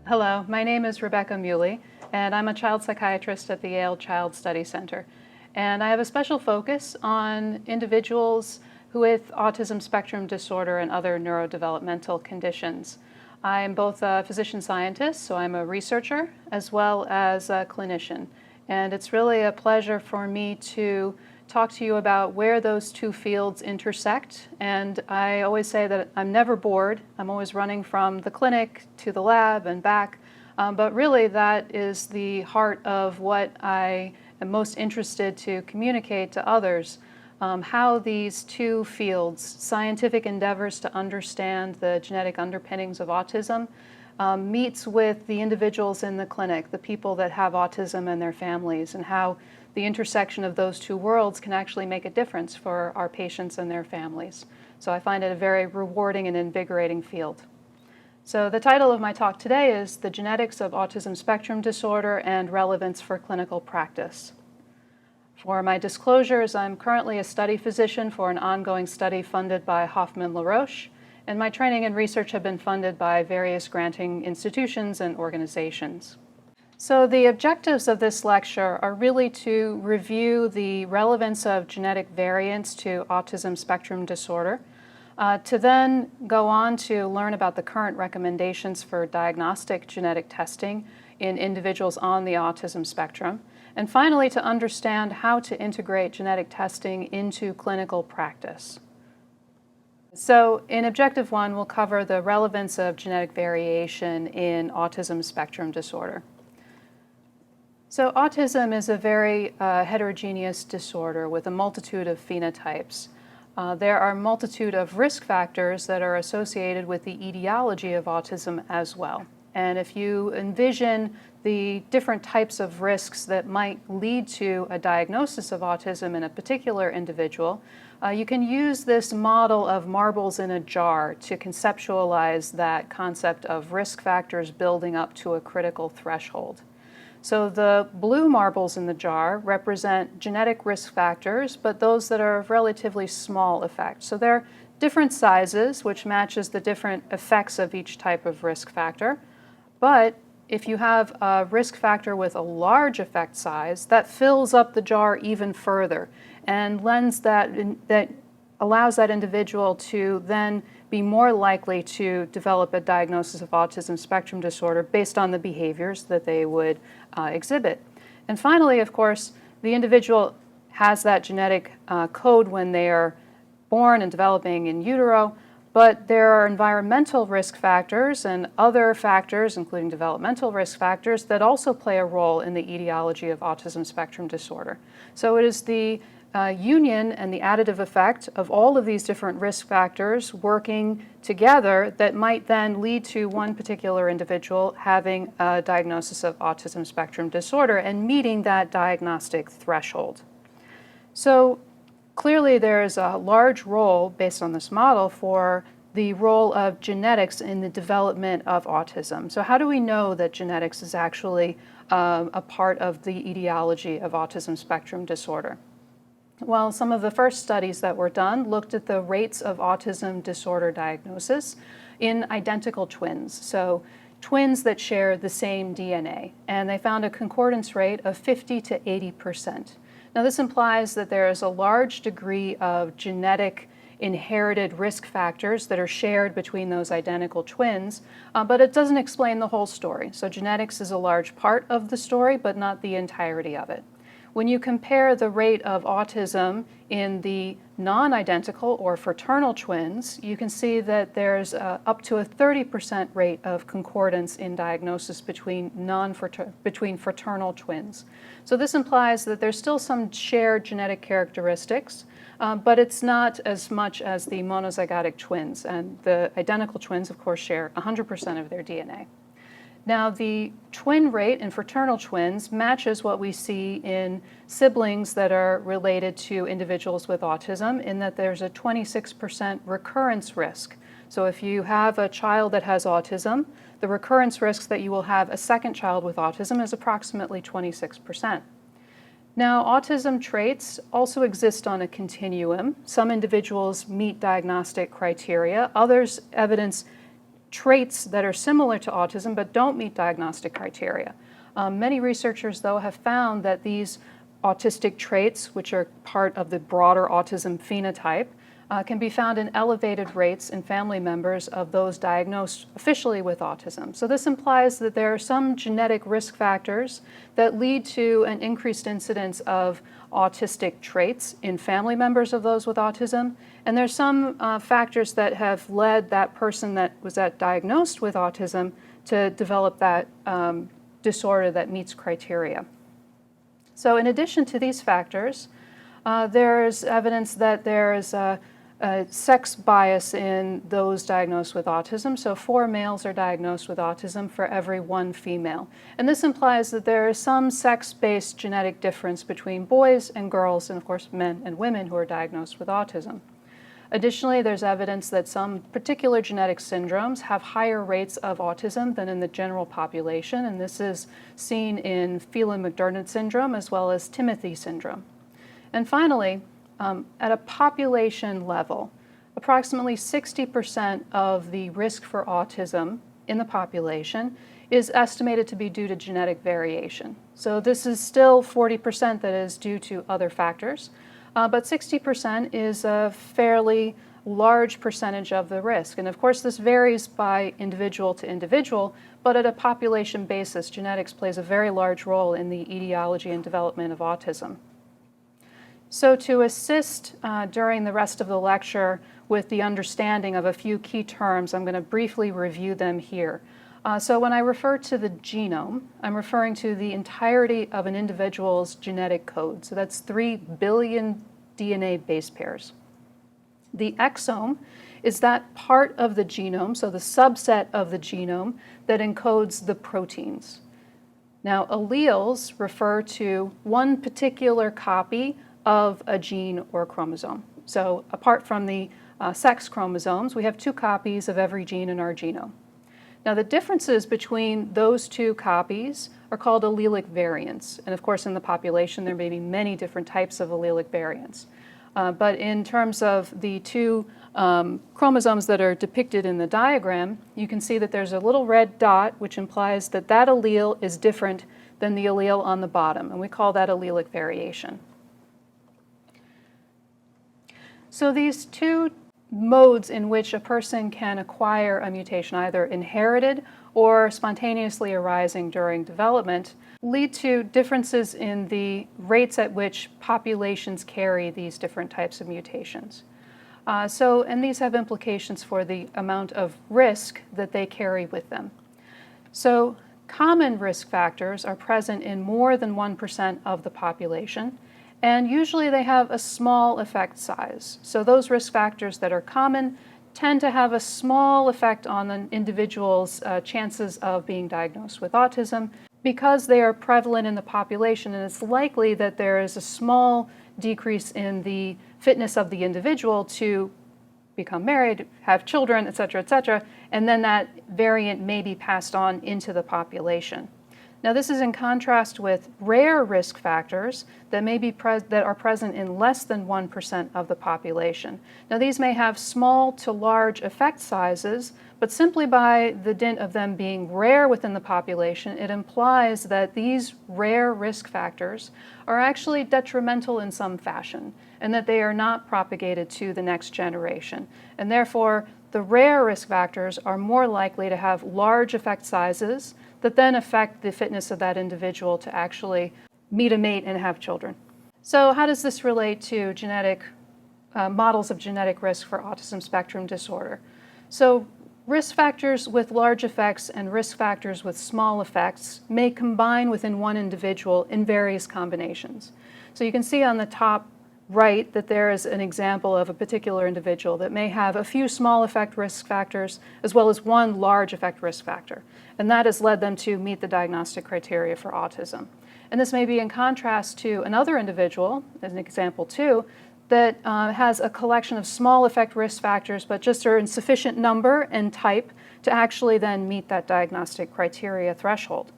Hello, my name is Rebecca Muhle, and I'm a child psychiatrist at the Yale Child Study Center. And I have a special focus on individuals with autism spectrum disorder and other neurodevelopmental conditions. I'm both a physician scientist, so I'm a researcher, as well as a clinician. And it's really a pleasure for me to talk to you about where those two fields intersect. And I always say that I'm never bored. I'm always running from the clinic to the lab and back. But really that is the heart of what I am most interested to communicate to others. How these two fields, scientific endeavors to understand the genetic underpinnings of autism, meets with the individuals in the clinic, the people that have autism and their families, and how the intersection of those two worlds can actually make a difference for our patients and their families. So I find it a very rewarding and invigorating field. So the title of my talk today is The Genetics of Autism Spectrum Disorder and Relevance for Clinical Practice. For my disclosures, I'm currently a study physician for an ongoing study funded by Hoffman La Roche, and my training and research have been funded by various granting institutions and organizations. So the objectives of this lecture are really to review the relevance of genetic variants to autism spectrum disorder, to then go on to learn about the current recommendations for diagnostic genetic testing in individuals on the autism spectrum, and finally to understand how to integrate genetic testing into clinical practice. So in Objective 1, we'll cover the relevance of genetic variation in autism spectrum disorder. So autism is a very heterogeneous disorder with a multitude of phenotypes. There are a multitude of risk factors that are associated with the etiology of autism as well. And if you envision the different types of risks that might lead to a diagnosis of autism in a particular individual, you can use this model of marbles in a jar to conceptualize that concept of risk factors building up to a critical threshold. So the blue marbles in the jar represent genetic risk factors, but those that are of relatively small effect. So they're different sizes, which matches the different effects of each type of risk factor. But if you have a risk factor with a large effect size, that fills up the jar even further and that allows that individual to then be more likely to develop a diagnosis of autism spectrum disorder based on the behaviors that they would exhibit. And finally, of course, the individual has that genetic code when they are born and developing in utero, but there are environmental risk factors and other factors, including developmental risk factors, that also play a role in the etiology of autism spectrum disorder. So it is the union and the additive effect of all of these different risk factors working together that might then lead to one particular individual having a diagnosis of autism spectrum disorder and meeting that diagnostic threshold. So clearly there is a large role based on this model for the role of genetics in the development of autism. So how do we know that genetics is actually a part of the etiology of autism spectrum disorder? Well, some of the first studies that were done looked at the rates of autism disorder diagnosis in identical twins, so twins that share the same DNA, and they found a concordance rate of 50 to 80%. Now this implies that there is a large degree of genetic inherited risk factors that are shared between those identical twins, but it doesn't explain the whole story. So genetics is a large part of the story, but not the entirety of it. When you compare the rate of autism in the non-identical or fraternal twins, you can see that there's up to a 30% rate of concordance in diagnosis between fraternal twins. So this implies that there's still some shared genetic characteristics, but it's not as much as the monozygotic twins. And the identical twins, of course, share 100% of their DNA. Now, the twin rate in fraternal twins matches what we see in siblings that are related to individuals with autism in that there's a 26% recurrence risk. So if you have a child that has autism, the recurrence risk that you will have a second child with autism is approximately 26%. Now, autism traits also exist on a continuum. Some individuals meet diagnostic criteria, others evidence traits that are similar to autism but don't meet diagnostic criteria. Many researchers, though, have found that these autistic traits, which are part of the broader autism phenotype, can be found in elevated rates in family members of those diagnosed officially with autism. So this implies that there are some genetic risk factors that lead to an increased incidence of autistic traits in family members of those with autism. And there's some factors that have led that person that was diagnosed with autism to develop that disorder that meets criteria. So in addition to these factors, there's evidence that there is a sex bias in those diagnosed with autism. So 4 males are diagnosed with autism for every 1 female. And this implies that there is some sex-based genetic difference between boys and girls, and of course men and women who are diagnosed with autism. Additionally, there's evidence that some particular genetic syndromes have higher rates of autism than in the general population, and this is seen in Phelan-McDermid syndrome as well as Timothy syndrome. And finally, at a population level, approximately 60% of the risk for autism in the population is estimated to be due to genetic variation. So this is still 40% that is due to other factors, but 60% is a fairly large percentage of the risk. And of course, this varies by individual to individual, but at a population basis, genetics plays a very large role in the etiology and development of autism. So to assist during the rest of the lecture with the understanding of a few key terms, I'm going to briefly review them here. So when I refer to the genome, I'm referring to the entirety of an individual's genetic code. So that's 3 billion DNA base pairs. The exome is that part of the genome, so the subset of the genome that encodes the proteins. Now, alleles refer to one particular copy of a gene or chromosome. So apart from the sex chromosomes, we have 2 copies of every gene in our genome. Now, the differences between those 2 copies are called allelic variants. And of course, in the population, there may be many different types of allelic variants. But in terms of the 2 chromosomes that are depicted in the diagram, you can see that there's a little red dot, which implies that that allele is different than the allele on the bottom, and we call that allelic variation. So these 2 modes in which a person can acquire a mutation, either inherited or spontaneously arising during development, lead to differences in the rates at which populations carry these different types of mutations. And these have implications for the amount of risk that they carry with them. So common risk factors are present in more than 1% of the population, and usually they have a small effect size. So those risk factors that are common tend to have a small effect on an individual's chances of being diagnosed with autism because they are prevalent in the population, and it's likely that there is a small decrease in the fitness of the individual to become married, have children, et cetera, and then that variant may be passed on into the population. Now, this is in contrast with rare risk factors that are present in less than 1% of the population. Now, these may have small to large effect sizes, but simply by the dint of them being rare within the population, it implies that these rare risk factors are actually detrimental in some fashion, and that they are not propagated to the next generation. And therefore, the rare risk factors are more likely to have large effect sizes that then affect the fitness of that individual to actually meet a mate and have children. So how does this relate to genetic models of genetic risk for autism spectrum disorder? So risk factors with large effects and risk factors with small effects may combine within one individual in various combinations. So you can see on the top right that there is an example of a particular individual that may have a few small effect risk factors as well as one large effect risk factor. And that has led them to meet the diagnostic criteria for autism. And this may be in contrast to another individual, as an example 2, that has a collection of small effect risk factors but just are in sufficient number and type to actually then meet that diagnostic criteria threshold.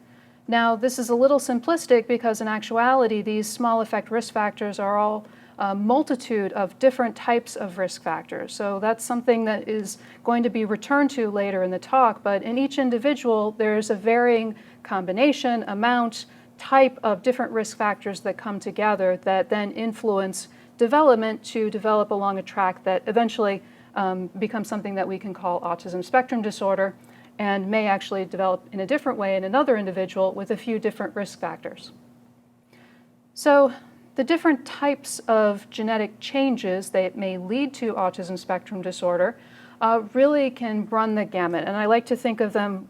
Now, this is a little simplistic because in actuality, these small effect risk factors are all a multitude of different types of risk factors. So that's something that is going to be returned to later in the talk, but in each individual there's a varying combination, amount, type of different risk factors that come together that then influence development to develop along a track that eventually becomes something that we can call autism spectrum disorder, and may actually develop in a different way in another individual with a few different risk factors. So the different types of genetic changes that may lead to autism spectrum disorder really can run the gamut. And I like to think of them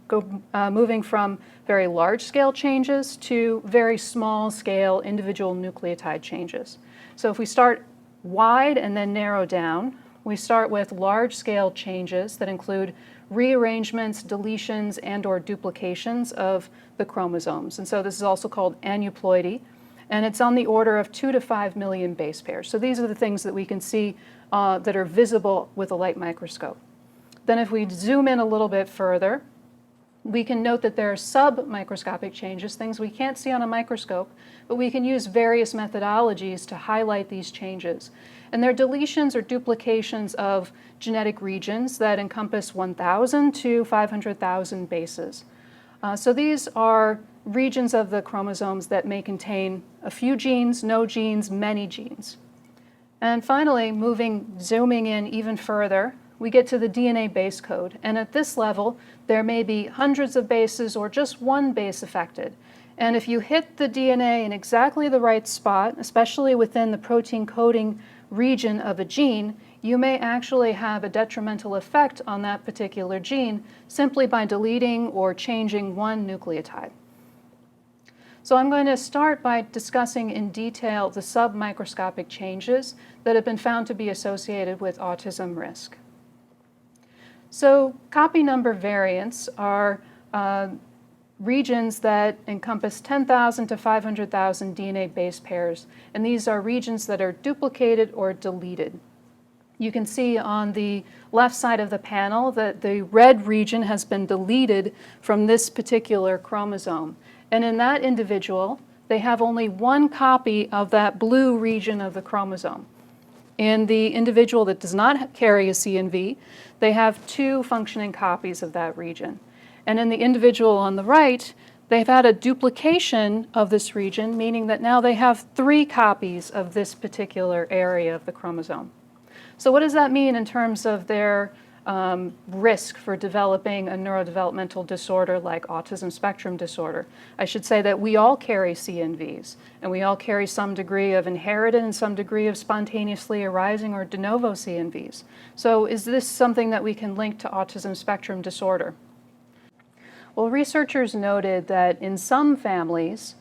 moving from very large-scale changes to very small-scale individual nucleotide changes. So if we start wide and then narrow down, we start with large-scale changes that include rearrangements, deletions, and/or duplications of the chromosomes. And so this is also called aneuploidy. And it's on the order of 2 to 5 million base pairs. So these are the things that we can see that are visible with a light microscope. Then if we zoom in a little bit further, we can note that there are sub-microscopic changes, things we can't see on a microscope, but we can use various methodologies to highlight these changes. And they're deletions or duplications of genetic regions that encompass 1,000 to 500,000 bases. So these are regions of the chromosomes that may contain a few genes, no genes, many genes. And finally, zooming in even further, we get to the DNA base code. And at this level, there may be hundreds of bases or just one base affected. And if you hit the DNA in exactly the right spot, especially within the protein coding region of a gene, you may actually have a detrimental effect on that particular gene simply by deleting or changing one nucleotide. So I'm going to start by discussing in detail the submicroscopic changes that have been found to be associated with autism risk. So copy number variants are regions that encompass 10,000 to 500,000 DNA base pairs, and these are regions that are duplicated or deleted. You can see on the left side of the panel that the red region has been deleted from this particular chromosome. And in that individual, they have only one copy of that blue region of the chromosome. In the individual that does not carry a CNV, they have 2 functioning copies of that region. And in the individual on the right, they've had a duplication of this region, meaning that now they have 3 copies of this particular area of the chromosome. So what does that mean in terms of their risk for developing a neurodevelopmental disorder like autism spectrum disorder? I should say that we all carry CNVs, and we all carry some degree of inherited and some degree of spontaneously arising or de novo CNVs. So is this something that we can link to autism spectrum disorder? Well, researchers noted that in some families,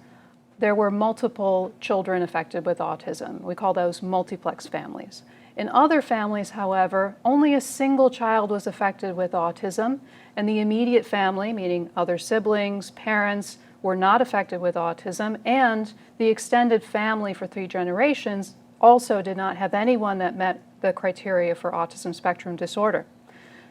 there were multiple children affected with autism. We call those multiplex families. In other families, however, only a single child was affected with autism, and the immediate family, meaning other siblings, parents, were not affected with autism, and the extended family for 3 generations also did not have anyone that met the criteria for autism spectrum disorder.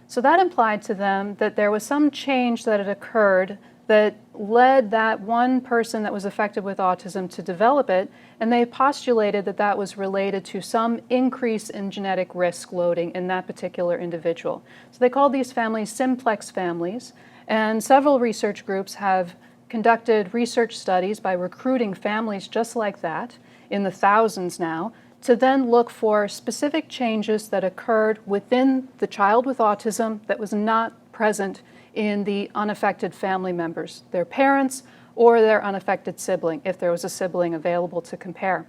So that implied to them that there was some change that had occurred that led that one person that was affected with autism to develop it, and they postulated that that was related to some increase in genetic risk loading in that particular individual. So they called these families simplex families, and several research groups have conducted research studies by recruiting families just like that, in the thousands now, to then look for specific changes that occurred within the child with autism that was not present in the unaffected family members, their parents or their unaffected sibling, if there was a sibling available to compare.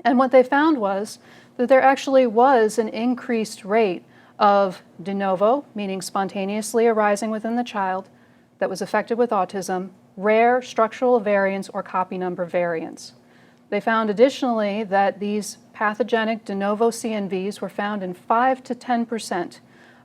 And what they found was that there actually was an increased rate of de novo, meaning spontaneously arising within the child that was affected with autism, rare structural variants or copy number variants. They found additionally that these pathogenic de novo CNVs were found in 5 to 10%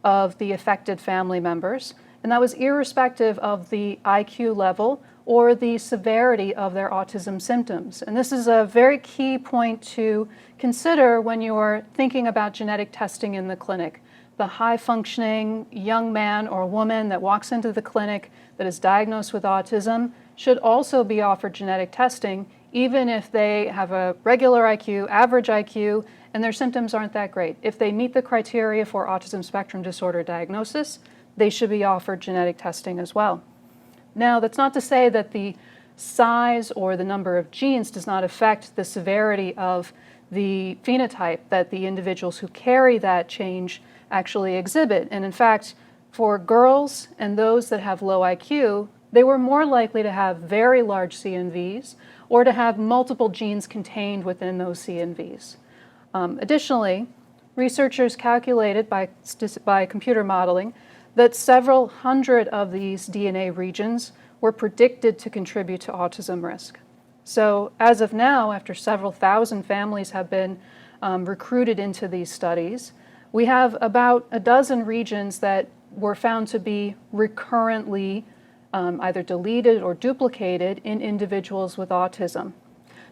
of the affected family members, and that was irrespective of the IQ level or the severity of their autism symptoms. And this is a very key point to consider when you're thinking about genetic testing in the clinic. The high-functioning young man or woman that walks into the clinic that is diagnosed with autism should also be offered genetic testing, even if they have a regular IQ, average IQ, and their symptoms aren't that great. If they meet the criteria for autism spectrum disorder diagnosis, they should be offered genetic testing as well. Now, that's not to say that the size or the number of genes does not affect the severity of the phenotype that the individuals who carry that change actually exhibit. And in fact, for girls and those that have low IQ, they were more likely to have very large CNVs or to have multiple genes contained within those CNVs. Additionally, researchers calculated by computer modeling that several hundred of these DNA regions were predicted to contribute to autism risk. So as of now, after several thousand families have been recruited into these studies, we have about a dozen regions that were found to be recurrently either deleted or duplicated in individuals with autism.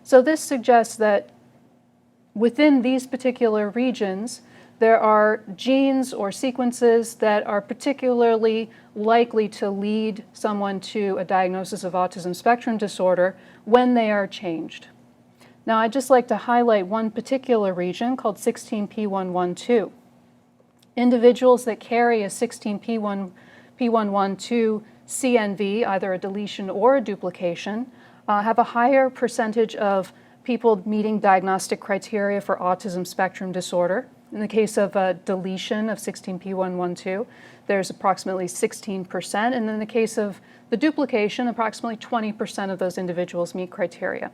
So this suggests that within these particular regions, there are genes or sequences that are particularly likely to lead someone to a diagnosis of autism spectrum disorder when they are changed. Now, I'd just like to highlight one particular region called 16p112. Individuals that carry a 16p112 CNV, either a deletion or a duplication, have a higher percentage of people meeting diagnostic criteria for autism spectrum disorder. In the case of a deletion of 16p112, there's approximately 16%, and in the case of the duplication, approximately 20% of those individuals meet criteria.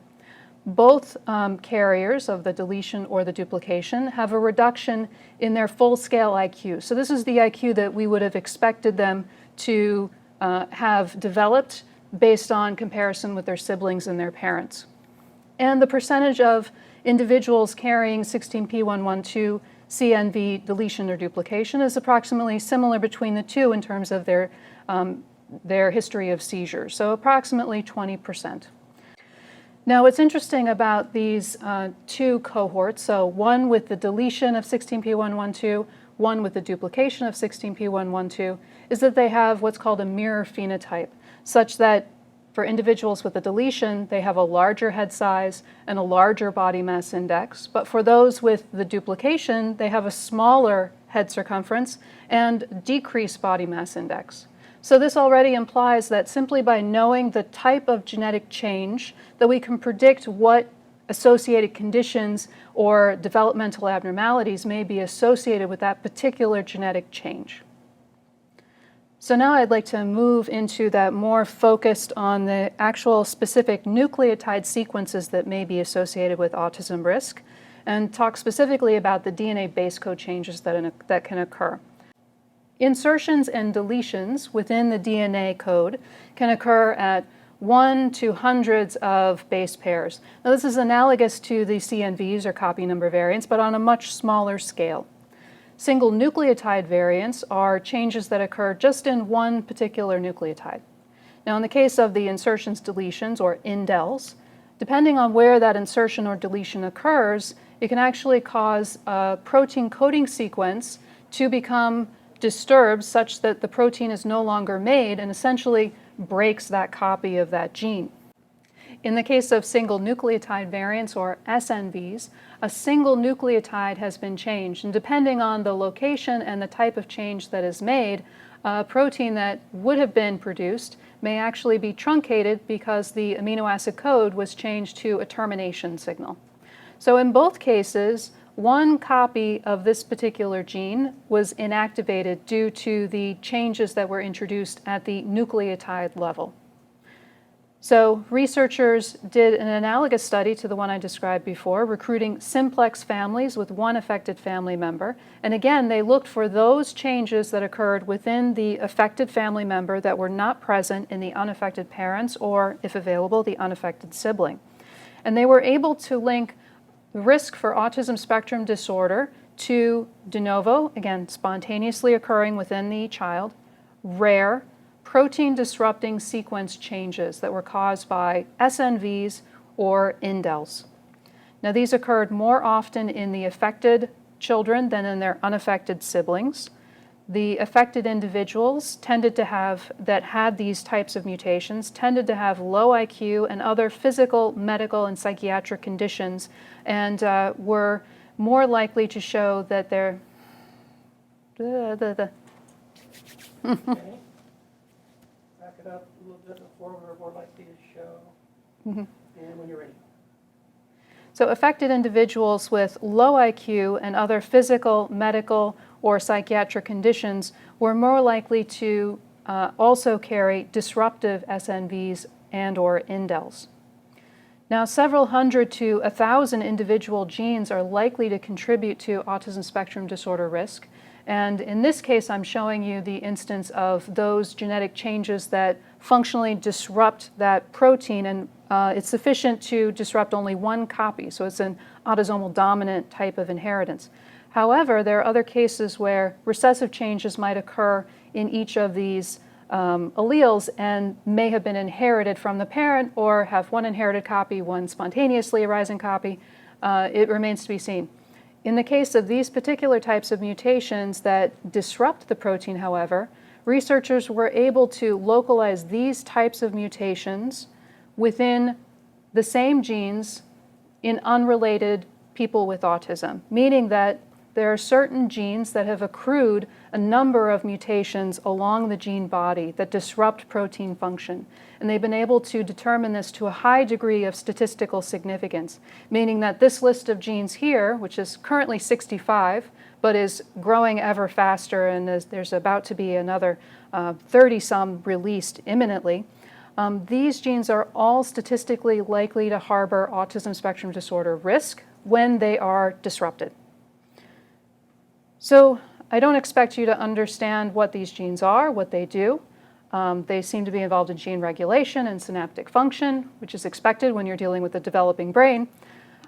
Both carriers of the deletion or the duplication have a reduction in their full-scale IQ. So this is the IQ that we would have expected them to have developed based on comparison with their siblings and their parents. And the percentage of individuals carrying 16p112 CNV deletion or duplication is approximately similar between the two in terms of their history of seizures, so approximately 20%. Now, what's interesting about these two cohorts, so one with the deletion of 16p112, one with the duplication of 16p112, is that they have what's called a mirror phenotype, such that for individuals with a deletion, they have a larger head size and a larger body mass index. But for those with the duplication, they have a smaller head circumference and decreased body mass index. So this already implies that simply by knowing the type of genetic change, that we can predict what associated conditions or developmental abnormalities may be associated with that particular genetic change. So now I'd like to move into that more focused on the actual specific nucleotide sequences that may be associated with autism risk, and talk specifically about the DNA base code changes that can occur. Insertions and deletions within the DNA code can occur at 1 to hundreds of base pairs. Now this is analogous to the CNVs or copy number variants, but on a much smaller scale. Single nucleotide variants are changes that occur just in one particular nucleotide. Now in the case of the insertions, deletions, or indels, depending on where that insertion or deletion occurs, it can actually cause a protein coding sequence to become disturbed such that the protein is no longer made and essentially breaks that copy of that gene. In the case of single nucleotide variants, or SNVs, a single nucleotide has been changed, and depending on the location and the type of change that is made, a protein that would have been produced may actually be truncated because the amino acid code was changed to a termination signal. So in both cases, one copy of this particular gene was inactivated due to the changes that were introduced at the nucleotide level. So researchers did an analogous study to the one I described before, recruiting simplex families with one affected family member. And again, they looked for those changes that occurred within the affected family member that were not present in the unaffected parents or, if available, the unaffected sibling. And they were able to link risk for autism spectrum disorder to de novo, again, spontaneously occurring within the child, rare, protein-disrupting sequence changes that were caused by SNVs or indels. Now, these occurred more often in the affected children than in their unaffected siblings. the affected individuals that had these types of mutations tended to have low IQ and other physical, medical, and psychiatric conditions, and were more likely to show that they're Okay. Back it up a little bit before we're more likely to show. And when you're ready. So affected individuals with low IQ and other physical, medical, or psychiatric conditions were more likely to also carry disruptive SNVs and or indels. Now, several hundred to 1,000 individual genes are likely to contribute to autism spectrum disorder risk. And in this case, I'm showing you the instance of those genetic changes that functionally disrupt that protein, and it's sufficient to disrupt only one copy, so it's an autosomal dominant type of inheritance. However, there are other cases where recessive changes might occur in each of these alleles and may have been inherited from the parent or have one inherited copy, one spontaneously arising copy. It remains to be seen. In the case of these particular types of mutations that disrupt the protein, however, researchers were able to localize these types of mutations within the same genes in unrelated people with autism, meaning that there are certain genes that have accrued a number of mutations along the gene body that disrupt protein function. And they've been able to determine this to a high degree of statistical significance, meaning that this list of genes here, which is currently 65, but is growing ever faster, and there's about to be another 30-some released imminently, these genes are all statistically likely to harbor autism spectrum disorder risk when they are disrupted. So I don't expect you to understand what these genes are, what they do. They seem to be involved in gene regulation and synaptic function, which is expected when you're dealing with a developing brain.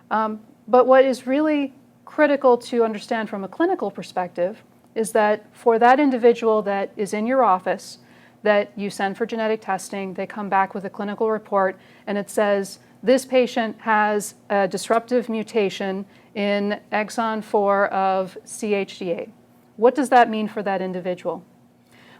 But what is really critical to understand from a clinical perspective is that for that individual that is in your office, that you send for genetic testing, they come back with a clinical report, and it says, this patient has a disruptive mutation in exon 4 of CHD8. What does that mean for that individual?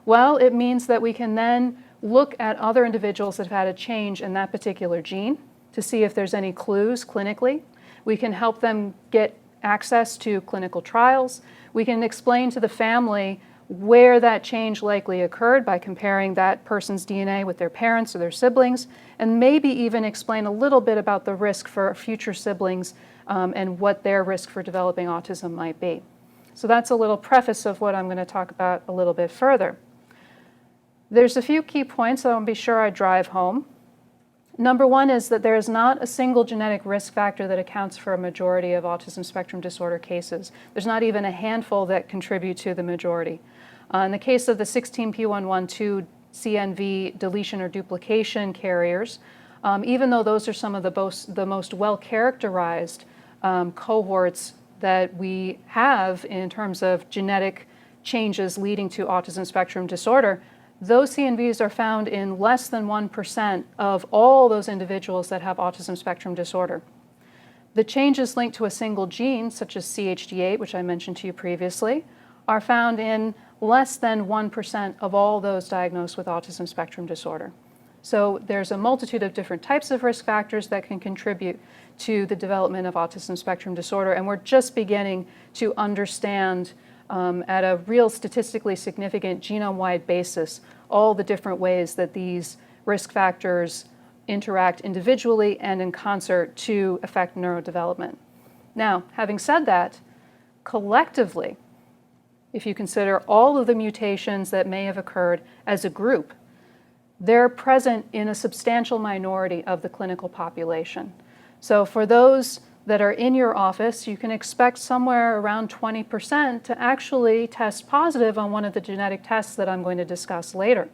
Well, it means that we can then look at other individuals that have had a change in that particular gene to see if there's any clues clinically. We can help them get access to clinical trials. We can explain to the family where that change likely occurred by comparing that person's DNA with their parents or their siblings, and maybe even explain a little bit about the risk for future siblings and what their risk for developing autism might be. So that's a little preface of what I'm going to talk about a little bit further. There's a few key points that I want to be sure I drive home. Number one is that there is not a single genetic risk factor that accounts for a majority of autism spectrum disorder cases. There's not even a handful that contribute to the majority. In the case of the 16p112 CNV deletion or duplication carriers, even though those are some of the most well-characterized cohorts that we have in terms of genetic changes leading to autism spectrum disorder, those CNVs are found in less than 1% of all those individuals that have autism spectrum disorder. The changes linked to a single gene, such as CHD8, which I mentioned to you previously, are found in less than 1% of all those diagnosed with autism spectrum disorder. So there's a multitude of different types of risk factors that can contribute to the development of autism spectrum disorder, and we're just beginning to understand at a real statistically significant genome-wide basis all the different ways that these risk factors interact individually and in concert to affect neurodevelopment. Now, having said that, collectively, if you consider all of the mutations that may have occurred as a group, they're present in a substantial minority of the clinical population. So for those that are in your office, you can expect somewhere around 20% to actually test positive on one of the genetic tests that I'm going to discuss later.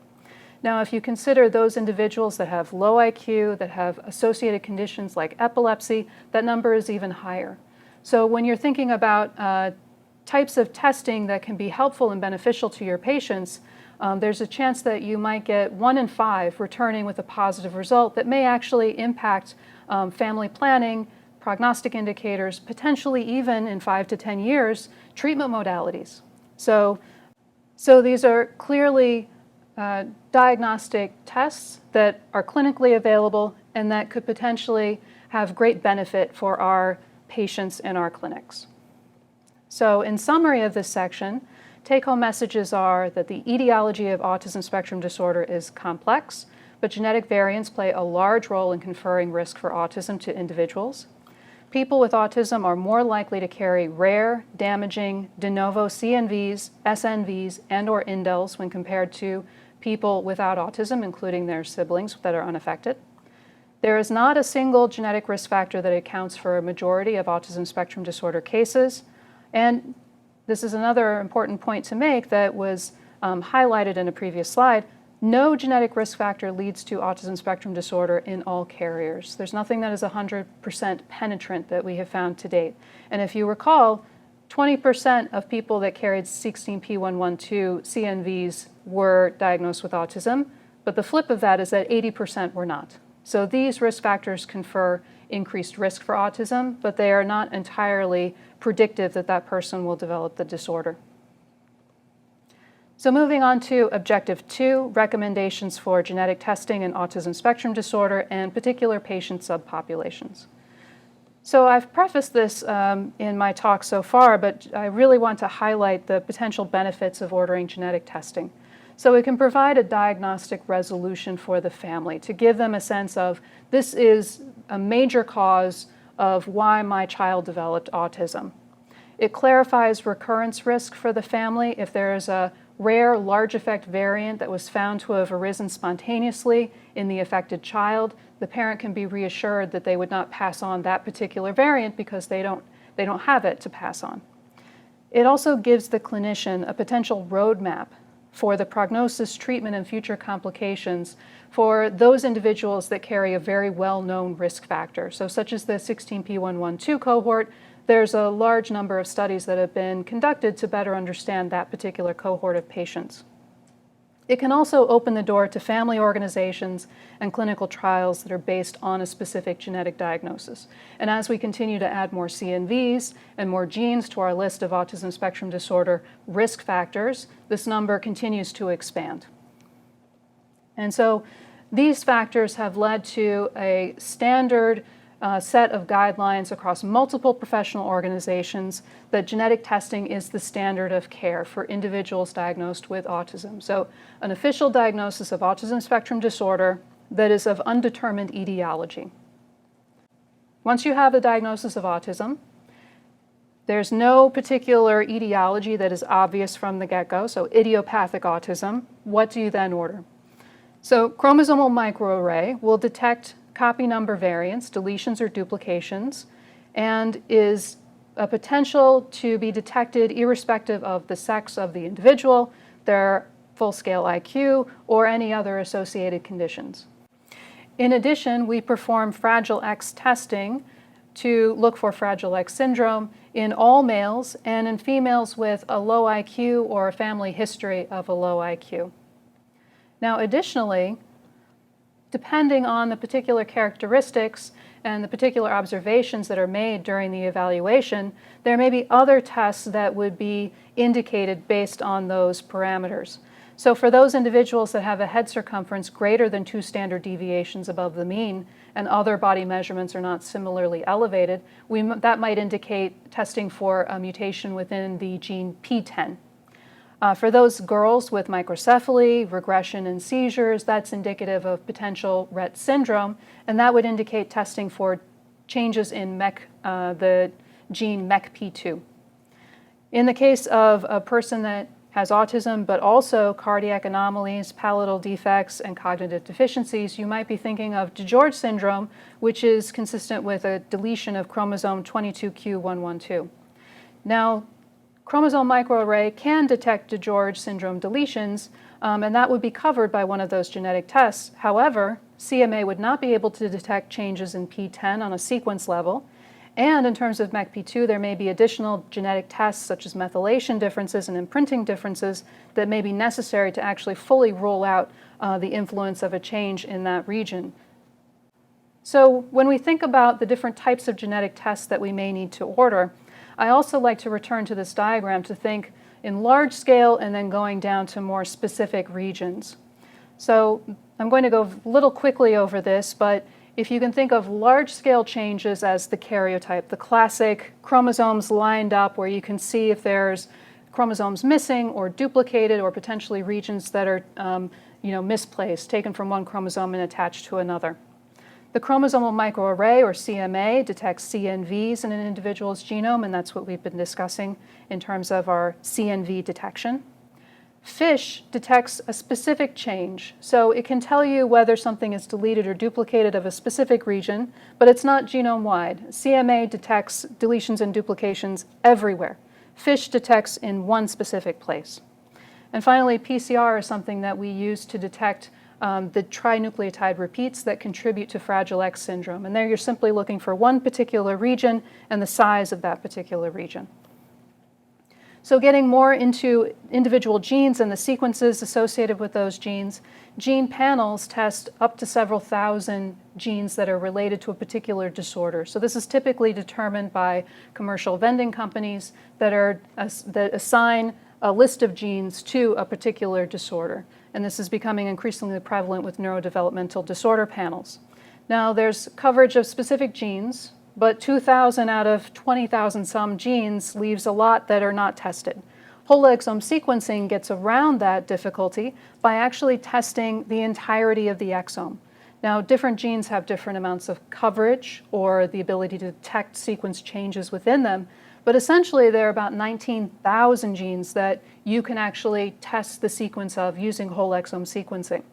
Now, if you consider those individuals that have low IQ, that have associated conditions like epilepsy, that number is even higher. So when you're thinking about types of testing that can be helpful and beneficial to your patients, there's a chance that you might get 1 in 5 returning with a positive result that may actually impact family planning, prognostic indicators, potentially even in 5 to 10 years, treatment modalities. So So these are clearly diagnostic tests that are clinically available and that could potentially have great benefit for our patients in our clinics. So in summary of this section, take-home messages are that the etiology of autism spectrum disorder is complex, but genetic variants play a large role in conferring risk for autism to individuals. People with autism are more likely to carry rare, damaging, de novo CNVs, SNVs, and/or indels when compared to people without autism, including their siblings that are unaffected. There is not a single genetic risk factor that accounts for a majority of autism spectrum disorder cases. And this is another important point to make that was highlighted in a previous slide. No genetic risk factor leads to autism spectrum disorder in all carriers. There's nothing that is 100% penetrant that we have found to date. And if you recall, 20% of people that carried 16p112 CNVs were diagnosed with autism, but the flip of that is that 80% were not. So these risk factors confer increased risk for autism, but they are not entirely predictive that that person will develop the disorder. So moving on to Objective 2, recommendations for genetic testing in autism spectrum disorder and particular patient subpopulations. So I've prefaced this in my talk so far, but I really want to highlight the potential benefits of ordering genetic testing. So it can provide a diagnostic resolution for the family to give them a sense of this is a major cause of why my child developed autism. It clarifies recurrence risk for the family. If there is a rare large effect variant that was found to have arisen spontaneously in the affected child, the parent can be reassured that they would not pass on that particular variant because they don't have it to pass on. It also gives the clinician a potential roadmap for the prognosis, treatment, and future complications for those individuals that carry a very well-known risk factor. So such as the 16p112 cohort, there's a large number of studies that have been conducted to better understand that particular cohort of patients. It can also open the door to family organizations and clinical trials that are based on a specific genetic diagnosis. And as we continue to add more CNVs and more genes to our list of autism spectrum disorder risk factors, this number continues to expand. And so these factors have led to a standard set of guidelines across multiple professional organizations that genetic testing is the standard of care for individuals diagnosed with autism. So an official diagnosis of autism spectrum disorder that is of undetermined etiology. Once you have a diagnosis of autism, there's no particular etiology that is obvious from the get-go, so idiopathic autism. What do you then order? So chromosomal microarray will detect copy number variants, deletions or duplications, and is a potential to be detected irrespective of the sex of the individual, their full-scale IQ, or any other associated conditions. In addition, we perform Fragile X testing to look for Fragile X syndrome in all males and in females with a low IQ or a family history of a low IQ. Now, additionally, depending on the particular characteristics and the particular observations that are made during the evaluation, there may be other tests that would be indicated based on those parameters. So for those individuals that have a head circumference greater than 2 standard deviations above the mean and other body measurements are not similarly elevated, that might indicate testing for a mutation within the gene P10. For those girls with microcephaly, regression, and seizures, that's indicative of potential Rett syndrome, and that would indicate testing for changes in the gene MECP2. In the case of a person that has autism, but also cardiac anomalies, palatal defects, and cognitive deficiencies, you might be thinking of DiGeorge syndrome, which is consistent with a deletion of chromosome 22q112. Now, chromosome microarray can detect DiGeorge syndrome deletions, and that would be covered by one of those genetic tests. However, CMA would not be able to detect changes in P10 on a sequence level. And in terms of MECP2, there may be additional genetic tests such as methylation differences and imprinting differences that may be necessary to actually fully rule out the influence of a change in that region. So when we think about the different types of genetic tests that we may need to order, I also like to return to this diagram to think in large scale and then going down to more specific regions. So I'm going to go a little quickly over this, but if you can think of large-scale changes as the karyotype, the classic chromosomes lined up where you can see if there's chromosomes missing or duplicated or potentially regions that are misplaced, taken from one chromosome and attached to another. The chromosomal microarray, or CMA, detects CNVs in an individual's genome, and that's what we've been discussing in terms of our CNV detection. FISH detects a specific change, so it can tell you whether something is deleted or duplicated of a specific region, but it's not genome-wide. CMA detects deletions and duplications everywhere. FISH detects in one specific place. And finally, PCR is something that we use to detect the trinucleotide repeats that contribute to Fragile X syndrome. And there you're simply looking for one particular region and the size of that particular region. So getting more into individual genes and the sequences associated with those genes, gene panels test up to several thousand genes that are related to a particular disorder. So this is typically determined by commercial vending companies that assign a list of genes to a particular disorder. And this is becoming increasingly prevalent with neurodevelopmental disorder panels. Now there's coverage of specific genes, but 2,000 out of 20,000 some genes leaves a lot that are not tested. Whole exome sequencing gets around that difficulty by actually testing the entirety of the exome. Now, different genes have different amounts of coverage or the ability to detect sequence changes within them, but essentially there are about 19,000 genes that you can actually test the sequence of using whole exome sequencing.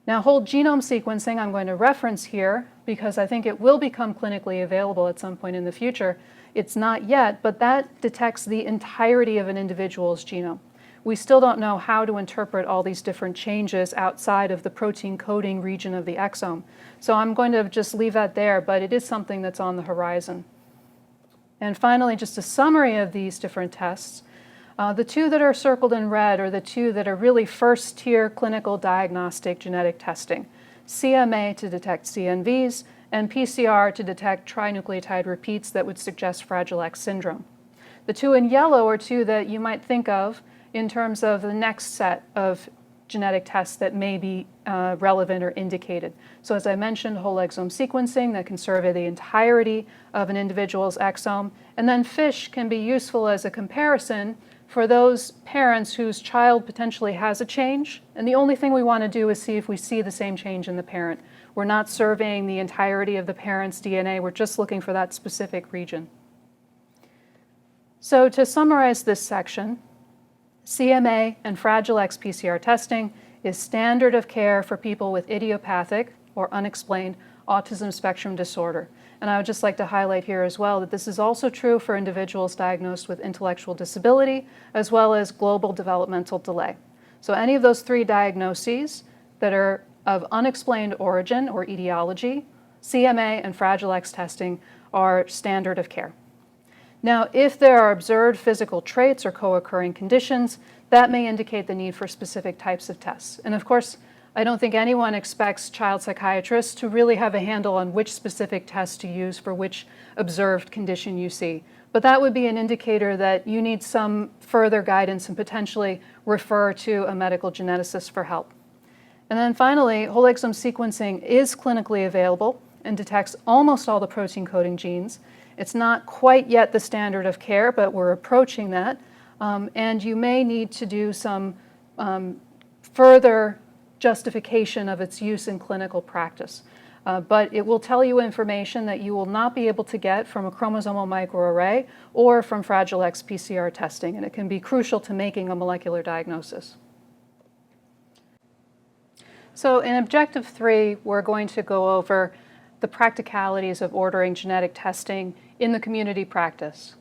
Now, whole genome sequencing I'm going to reference here because I think it will become clinically available at some point in the future. It's not yet, but that detects the entirety of an individual's genome. We still don't know how to interpret all these different changes outside of the protein coding region of the exome. So I'm going to just leave that there, but it is something that's on the horizon. And finally, just a summary of these different tests. The two that are circled in red are the two that are really first-tier clinical diagnostic genetic testing. CMA to detect CNVs and PCR to detect trinucleotide repeats that would suggest Fragile X syndrome. The two in yellow are two that you might think of in terms of the next set of genetic tests that may be relevant or indicated. So as I mentioned, whole exome sequencing that can survey the entirety of an individual's exome, and then FISH can be useful as a comparison for those parents whose child potentially has a change, and the only thing we want to do is see if we see the same change in the parent. We're not surveying the entirety of the parent's DNA, we're just looking for that specific region. So to summarize this section, CMA and Fragile X PCR testing is standard of care for people with idiopathic or unexplained autism spectrum disorder. And I would just like to highlight here as well that this is also true for individuals diagnosed with intellectual disability as well as global developmental delay. So any of those three diagnoses that are of unexplained origin or etiology, CMA and Fragile X testing are standard of care. Now, if there are observed physical traits or co-occurring conditions, that may indicate the need for specific types of tests. And of course, I don't think anyone expects child psychiatrists to really have a handle on which specific test to use for which observed condition you see. But that would be an indicator that you need some further guidance and potentially refer to a medical geneticist for help. And then finally, whole exome sequencing is clinically available and detects almost all the protein coding genes. It's not quite yet the standard of care, but we're approaching that. And you may need to do some further justification of its use in clinical practice. But it will tell you information that you will not be able to get from a chromosomal microarray or from Fragile X PCR testing, and it can be crucial to making a molecular diagnosis. So in Objective 3, we're going to go over the practicalities of ordering genetic testing in the community practice.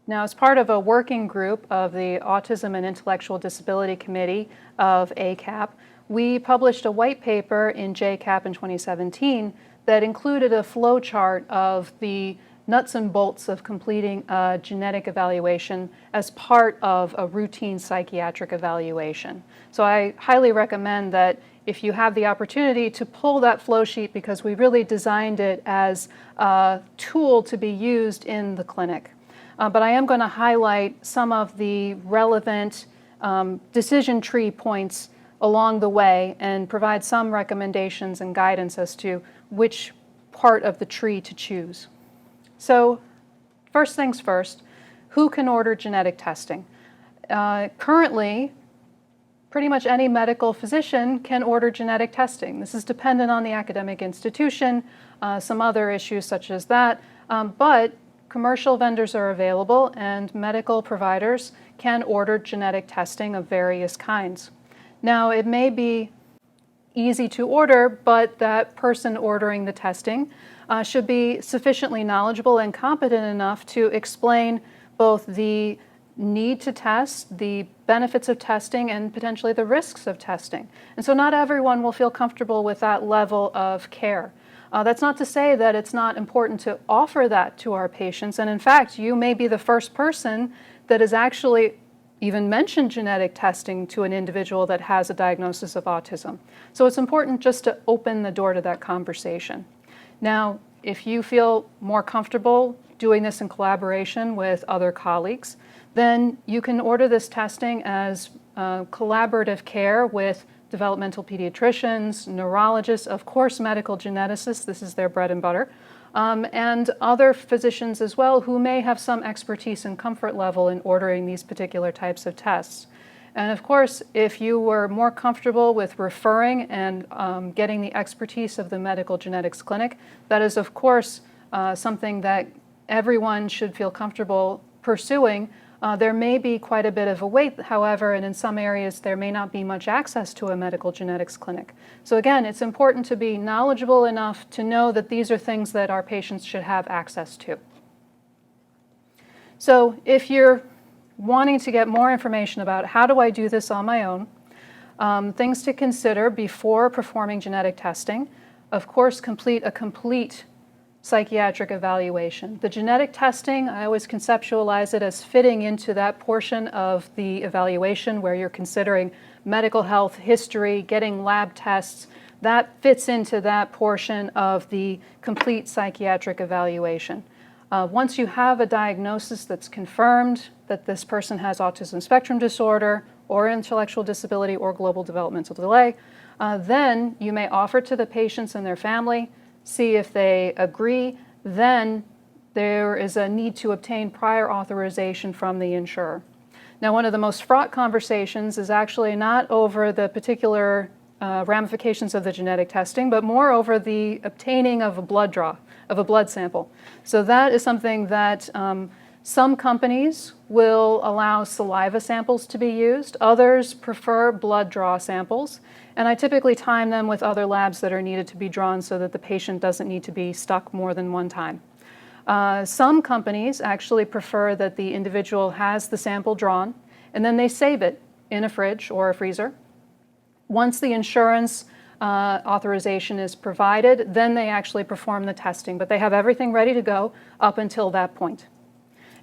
Now, as part of a working group of the Autism and Intellectual Disability Committee of ACAP, we published a white paper in JCAP in 2017 that included a flow chart of the nuts and bolts of completing a genetic evaluation as part of a routine psychiatric evaluation. So I highly recommend that if you have the opportunity to pull that flow sheet, because we really designed it as a tool to be used in the clinic. But I am going to highlight some of the relevant decision tree points along the way and provide some recommendations and guidance as to which part of the tree to choose. So first things first, who can order genetic testing? Currently, pretty much any medical physician can order genetic testing. This is dependent on the academic institution, some other issues such as that, but commercial vendors are available and medical providers can order genetic testing of various kinds. Now, it may be easy to order, but that person ordering the testing should be sufficiently knowledgeable and competent enough to explain both the need to test, the benefits of testing, and potentially the risks of testing. And so not everyone will feel comfortable with that level of care. That's not to say that it's not important to offer that to our patients. And in fact, you may be the first person that has actually even mentioned genetic testing to an individual that has a diagnosis of autism. So it's important just to open the door to that conversation. Now, if you feel more comfortable doing this in collaboration with other colleagues, then you can order this testing as collaborative care with developmental pediatricians, neurologists, of course medical geneticists, this is their bread and butter, and other physicians as well who may have some expertise and comfort level in ordering these particular types of tests. And of course, if you were more comfortable with referring and getting the expertise of the medical genetics clinic, that is of course something that everyone should feel comfortable pursuing. There may be quite a bit of a wait, however, and in some areas there may not be much access to a medical genetics clinic. So again, it's important to be knowledgeable enough to know that these are things that our patients should have access to. So if you're wanting to get more information about how do I do this on my own, things to consider before performing genetic testing, of course, complete a complete psychiatric evaluation. The genetic testing, I always conceptualize it as fitting into that portion of the evaluation where you're considering medical health history, getting lab tests. That fits into that portion of the complete psychiatric evaluation. Once you have a diagnosis that's confirmed that this person has autism spectrum disorder or intellectual disability or global developmental delay, then you may offer to the patients and their family, see if they agree. Then there is a need to obtain prior authorization from the insurer. Now, one of the most fraught conversations is actually not over the particular ramifications of the genetic testing, but more over the obtaining of a blood draw, of a blood sample. So that is something that some companies will allow saliva samples to be used. Others prefer blood draw samples. And I typically time them with other labs that are needed to be drawn so that the patient doesn't need to be stuck more than one time. Some companies actually prefer that the individual has the sample drawn and then they save it in a fridge or a freezer. Once the insurance authorization is provided, then they actually perform the testing, but they have everything ready to go up until that point.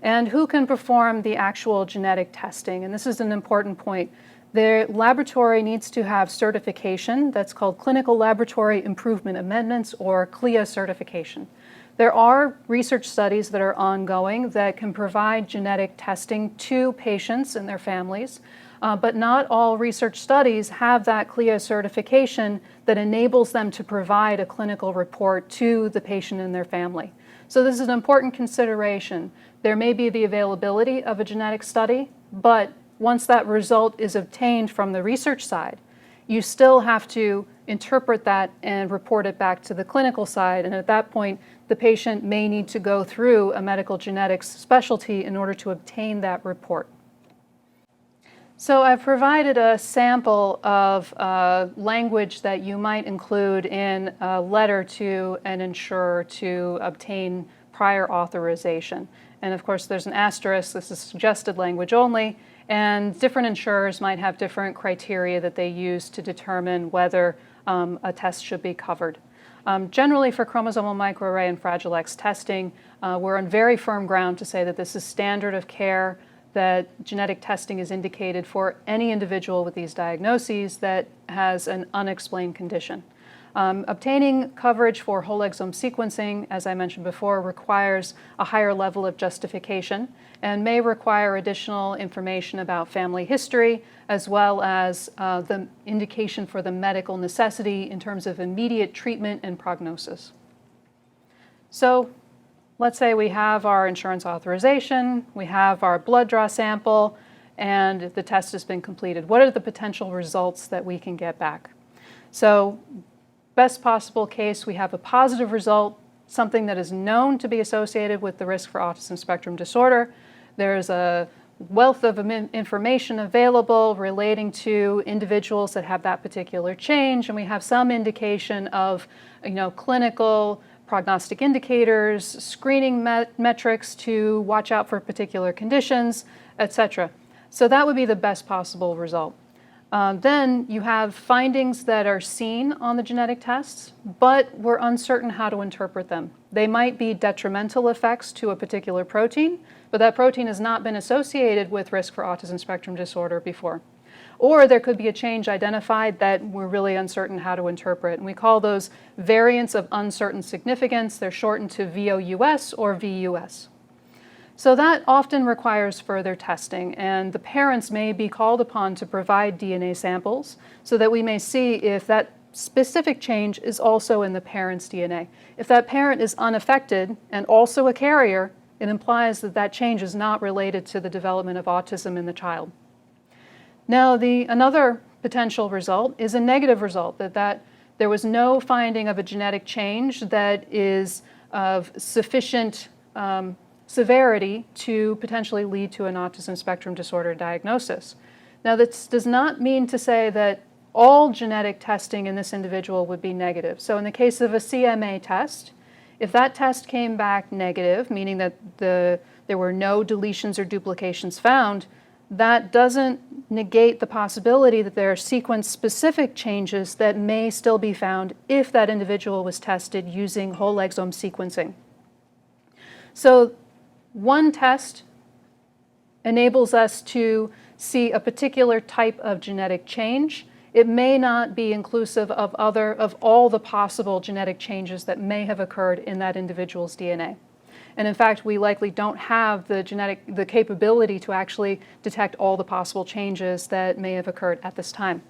And who can perform the actual genetic testing? And this is an important point. The laboratory needs to have certification that's called Clinical Laboratory Improvement Amendments, or CLIA certification. There are research studies that are ongoing that can provide genetic testing to patients and their families, but not all research studies have that CLIA certification that enables them to provide a clinical report to the patient and their family. So this is an important consideration. There may be the availability of a genetic study, but once that result is obtained from the research side, you still have to interpret that and report it back to the clinical side. And at that point, the patient may need to go through a medical genetics specialty in order to obtain that report. So I've provided a sample of language that you might include in a letter to an insurer to obtain prior authorization. And of course, there's an asterisk. This is suggested language only. And different insurers might have different criteria that they use to determine whether a test should be covered. Generally, for chromosomal microarray and Fragile X testing, we're on very firm ground to say that this is standard of care. that genetic testing is indicated for any individual with these diagnoses that has an unexplained condition. Obtaining coverage for whole exome sequencing, as I mentioned before, requires a higher level of justification and may require additional information about family history, as well as the indication for the medical necessity in terms of immediate treatment and prognosis. So let's say we have our insurance authorization, we have our blood draw sample, and the test has been completed. What are the potential results that we can get back? So best possible case, we have a positive result, something that is known to be associated with the risk for autism spectrum disorder. There's a wealth of information available relating to individuals that have that particular change, and we have some indication of, clinical prognostic indicators, screening metrics to watch out for particular conditions, etc. So that would be the best possible result. Then you have findings that are seen on the genetic tests, but we're uncertain how to interpret them. They might be detrimental effects to a particular protein, but that protein has not been associated with risk for autism spectrum disorder before. Or there could be a change identified that we're really uncertain how to interpret, and we call those variants of uncertain significance. They're shortened to VOUS or VUS. So that often requires further testing, and the parents may be called upon to provide DNA samples so that we may see if that specific change is also in the parent's DNA. If that parent is unaffected and also a carrier, it implies that that change is not related to the development of autism in the child. Now, another potential result is a negative result, that there was no finding of a genetic change that is of sufficient severity to potentially lead to an autism spectrum disorder diagnosis. Now, this does not mean to say that all genetic testing in this individual would be negative. So in the case of a CMA test, if that test came back negative, meaning that there were no deletions or duplications found, that doesn't negate the possibility that there are sequence-specific changes that may still be found if that individual was tested using whole exome sequencing. So one test enables us to see a particular type of genetic change. It may not be inclusive of all the possible genetic changes that may have occurred in that individual's DNA. And in fact, we likely don't have the capability to actually detect all the possible changes that may have occurred at this time.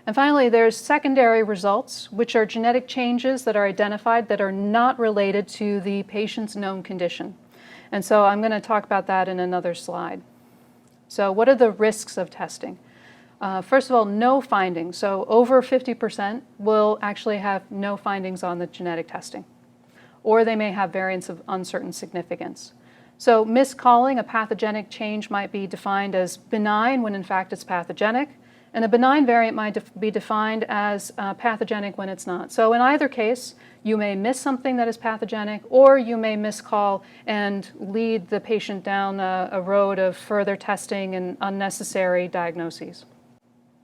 And finally, there's secondary results, which are genetic changes that are identified that are not related to the patient's known condition. And so I'm going to talk about that in another slide. So what are the risks of testing? First of all, no findings. So over 50% will actually have no findings on the genetic testing, or they may have variants of uncertain significance. So miscalling a pathogenic change might be defined as benign when in fact it's pathogenic, and a benign variant might be defined as pathogenic when it's not. So in either case, you may miss something that is pathogenic, or you may miscall and lead the patient down a road of further testing and unnecessary diagnoses.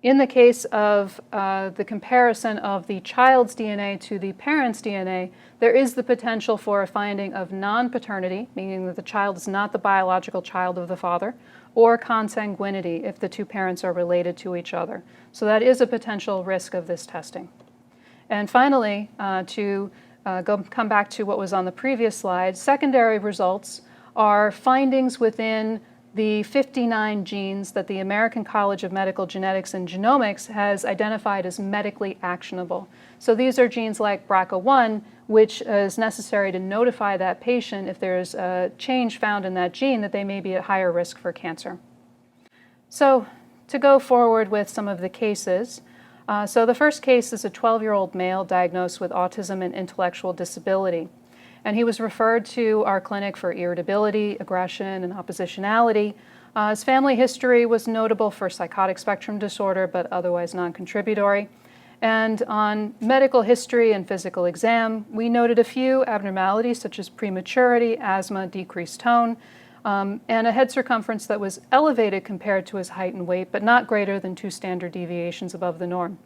In the case of the comparison of the child's DNA to the parent's DNA, there is the potential for a finding of non-paternity, meaning that the child is not the biological child of the father, or consanguinity if the two parents are related to each other. So that is a potential risk of this testing. And finally, come back to what was on the previous slide, secondary results are findings within the 59 genes that the American College of Medical Genetics and Genomics has identified as medically actionable. So these are genes like BRCA1, which is necessary to notify that patient if there's a change found in that gene that they may be at higher risk for cancer. So to go forward with some of the cases, so the first case is a 12-year-old male diagnosed with autism and intellectual disability. And he was referred to our clinic for irritability, aggression, and oppositionality. His family history was notable for psychotic spectrum disorder, but otherwise non-contributory. And on medical history and physical exam, we noted a few abnormalities such as prematurity, asthma, decreased tone, and a head circumference that was elevated compared to his height and weight, but not greater than 2 standard deviations above the norm.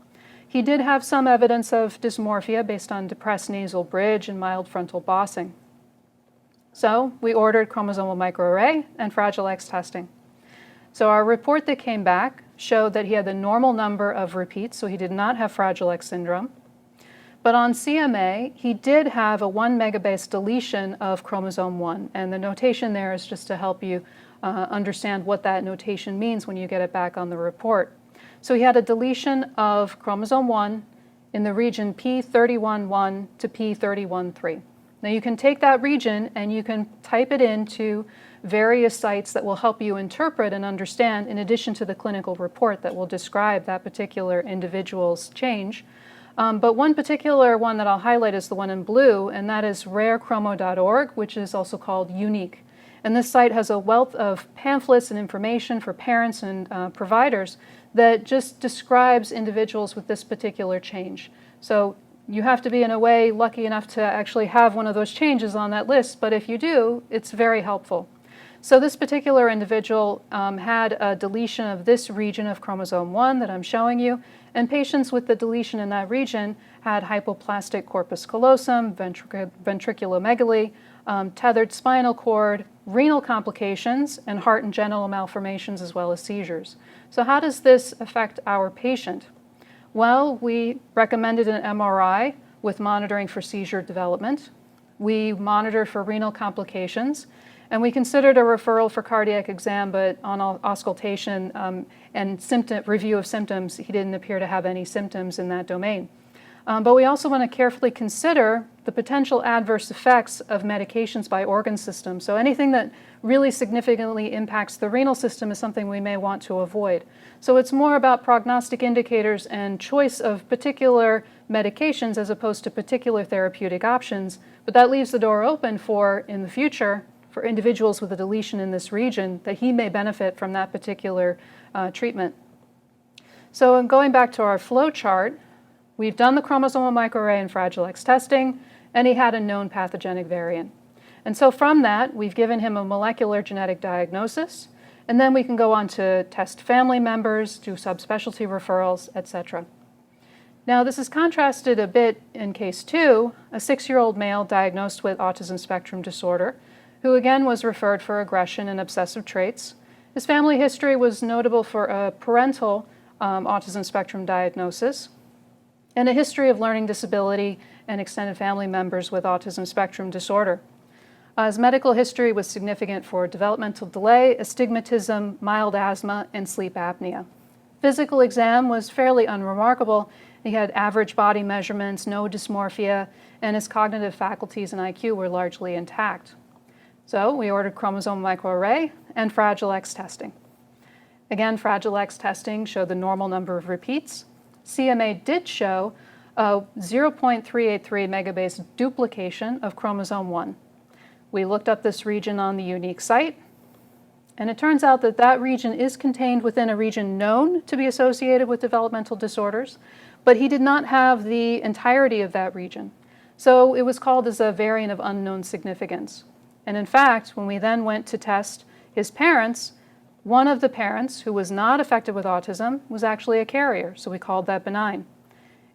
He did have some evidence of dysmorphia based on depressed nasal bridge and mild frontal bossing. So we ordered chromosomal microarray and Fragile X testing. So our report that came back showed that he had the normal number of repeats, so he did not have Fragile X syndrome. But on CMA, he did have a 1 megabase deletion of chromosome 1, and the notation there is just to help you understand what that notation means when you get it back on the report. So he had a deletion of chromosome 1 in the region P31.1 to P31.3. Now you can take that region and you can type it into various sites that will help you interpret and understand, in addition to the clinical report that will describe that particular individual's change. But one particular one that I'll highlight is the one in blue, and that is rarechromo.org, which is also called Unique. And this site has a wealth of pamphlets and information for parents and providers that just describes individuals with this particular change. So you have to be, in a way, lucky enough to actually have one of those changes on that list, but if you do, it's very helpful. So this particular individual had a deletion of this region of chromosome 1 that I'm showing you, and patients with the deletion in that region had hypoplastic corpus callosum, ventriculomegaly, tethered spinal cord, renal complications, and heart and genital malformations, as well as seizures. So how does this affect our patient? Well, we recommended an MRI with monitoring for seizure development. We monitored for renal complications, and we considered a referral for cardiac exam, but on auscultation and review of symptoms, he didn't appear to have any symptoms in that domain. But we also want to carefully consider the potential adverse effects of medications by organ system. So anything that really significantly impacts the renal system is something we may want to avoid. So it's more about prognostic indicators and choice of particular medications as opposed to particular therapeutic options. But that leaves the door open for, in the future, for individuals with a deletion in this region, that he may benefit from that particular treatment. So going back to our flow chart, we've done the chromosomal microarray and Fragile X testing, and he had a known pathogenic variant. And so from that, we've given him a molecular genetic diagnosis, and then we can go on to test family members, do subspecialty referrals, etc. Now, this is contrasted a bit in case 2, a 6-year-old male diagnosed with autism spectrum disorder, who again was referred for aggression and obsessive traits. His family history was notable for a parental autism spectrum diagnosis and a history of learning disability and extended family members with autism spectrum disorder. His medical history was significant for developmental delay, astigmatism, mild asthma, and sleep apnea. Physical exam was fairly unremarkable. He had average body measurements, no dysmorphia, and his cognitive faculties and IQ were largely intact. So we ordered chromosome microarray and Fragile X testing. Again, Fragile X testing showed the normal number of repeats. CMA did show a 0.383 megabase duplication of chromosome 1. We looked up this region on the Unique site, and it turns out that that region is contained within a region known to be associated with developmental disorders, but he did not have the entirety of that region. So it was called as a variant of unknown significance. And in fact, when we then went to test his parents, one of the parents who was not affected with autism was actually a carrier, so we called that benign.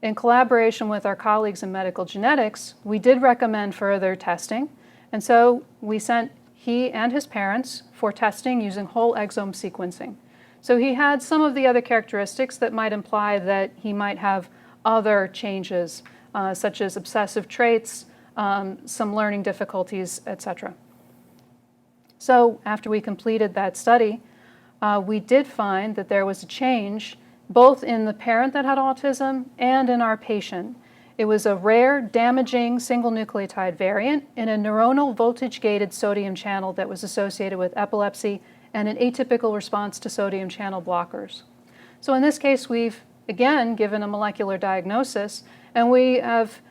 In collaboration with our colleagues in medical genetics, we did recommend further testing, and so we sent he and his parents for testing using whole exome sequencing. So he had some of the other characteristics that might imply that he might have other changes, such as obsessive traits, some learning difficulties, etc. So after we completed that study, we did find that there was a change both in the parent that had autism and in our patient. It was a rare, damaging single nucleotide variant in a neuronal voltage-gated sodium channel that was associated with epilepsy and an atypical response to sodium channel blockers. So in this case, we've again given a molecular diagnosis, and we have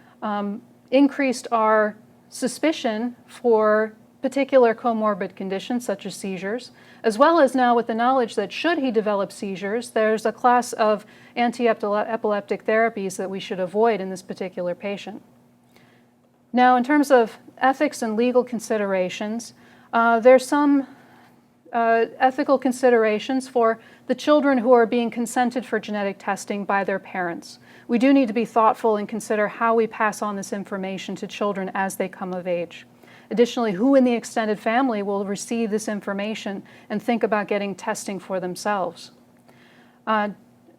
increased our suspicion for particular comorbid conditions such as seizures, as well as now with the knowledge that should he develop seizures, there's a class of anti-epileptic therapies that we should avoid in this particular patient. Now, in terms of ethics and legal considerations, there's some ethical considerations for the children who are being consented for genetic testing by their parents. We do need to be thoughtful and consider how we pass on this information to children as they come of age. Additionally, who in the extended family will receive this information and think about getting testing for themselves?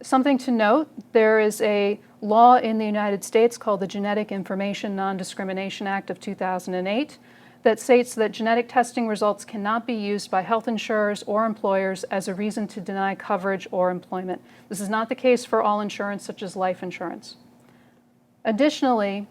Something to note, there is a law in the United States called the Genetic Information Non-Discrimination Act of 2008 that states that genetic testing results cannot be used by health insurers or employers as a reason to deny coverage or employment. This is not the case for all insurance, such as life insurance. Additionally,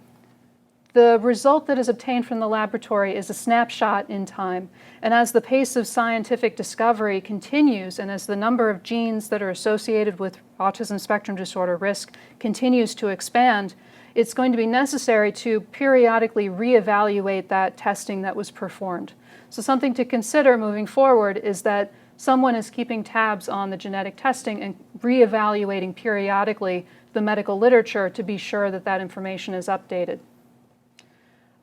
the result that is obtained from the laboratory is a snapshot in time, and as the pace of scientific discovery continues and as the number of genes that are associated with autism spectrum disorder risk continues to expand, it's going to be necessary to periodically reevaluate that testing that was performed. So something to consider moving forward is that someone is keeping tabs on the genetic testing and reevaluating periodically the medical literature to be sure that that information is updated.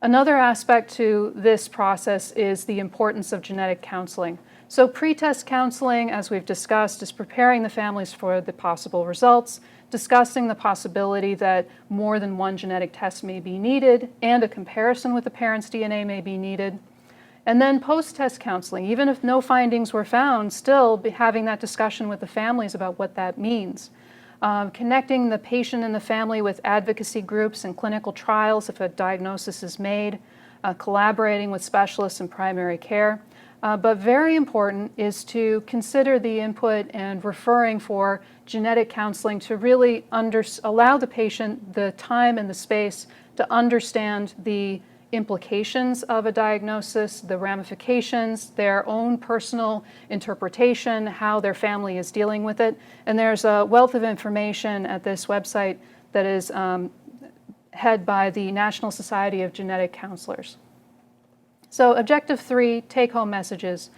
Another aspect to this process is the importance of genetic counseling. So pre-test counseling, as we've discussed, is preparing the families for the possible results, discussing the possibility that more than one genetic test may be needed, and a comparison with the parent's DNA may be needed. And then post-test counseling, even if no findings were found, still having that discussion with the families about what that means. Connecting the patient and the family with advocacy groups and clinical trials if a diagnosis is made, collaborating with specialists in primary care. But very important is to consider the input and referring for genetic counseling to really allow the patient the time and the space to understand the implications of a diagnosis, the ramifications, their own personal interpretation, how their family is dealing with it. And there's a wealth of information at this website that is headed by the National Society of Genetic Counselors. So objective 3, take-home messages.